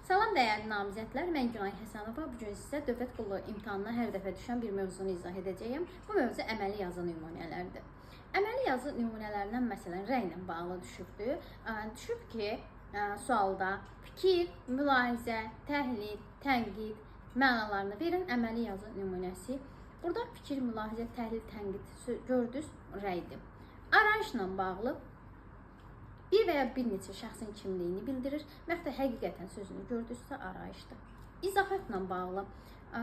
Salam dəyərli namizədlər, mən Günay Həsənova. Bu gün sizə dövlət qulluğu imtahanına hər dəfə düşən bir mövzunu izah edəcəyim. Bu mövzu əməli yazı nümunələridir. Əməli yazı nümunələrindən məsələn rəy ilə bağlı düşübdür. Düşüb ki, sualda fikir, mülahizə, təhlil, tənqid mənalarını verən əməli yazı nümunəsi. Burada fikir, mülahizə, təhlil, tənqid gördünüz, rəydir. Arayışla bağlı bir və ya bir neçə şəxsin kimliyini bildirir və yaxud da həqiqətən sözünü gördünüzsə arayışdır. İzahatla bağlı,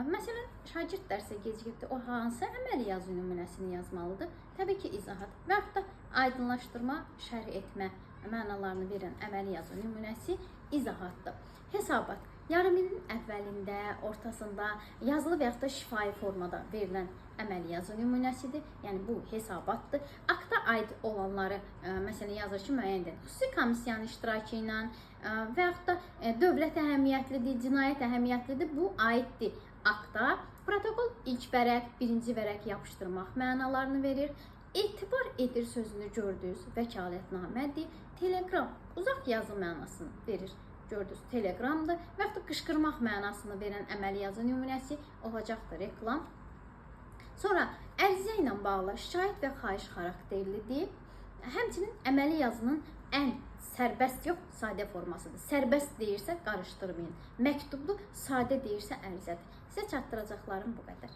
məsələn, şagird dərsə gecikibdir, o hansı əməli yazı nümunəsini yazmalıdır? Təbii ki, izahat və yaxud da aydınlaşdırma, şərh etmə mənalarını verən əməli yazı nümunəsi izahatdır. Hesabat, yarım ilin əvvəlində, ortasında, yazılı və yaxud da şifahi formada verilən əməli yazı nümunəsidir. Yəni bu hesabatdır. Akta aid olanları məsələn yazır ki, müəyyəndir. Xüsusi komissiyanın iştirakı ilə və yaxud da dövlət əhəmiyyətlidir, cinayət əhəmiyyətlidir. Bu aiddir akta. Protokol ilk vərəq, birinci vərəq yapışdırmaq mənalarını verir. Etibar edir sözünü gördünüz, vəkalətnamədir. Teleqram, uzaq yazı mənasını verir. Gördünüz, teleqramdır və yaxud da qışqırmaq mənasını verən əməli yazı nümunəsi olacaqdır, reklam. Sonra ərizə ilə bağlı şikayət və xahiş xarakterlidir. Həmçinin əməli yazının ən sərbəst yox, sadə formasıdır. Sərbəst deyirsə qarışdırmayın. Məktublu, sadə deyirsə ərizədir. Sizə çatdıracaqlarım bu qədər.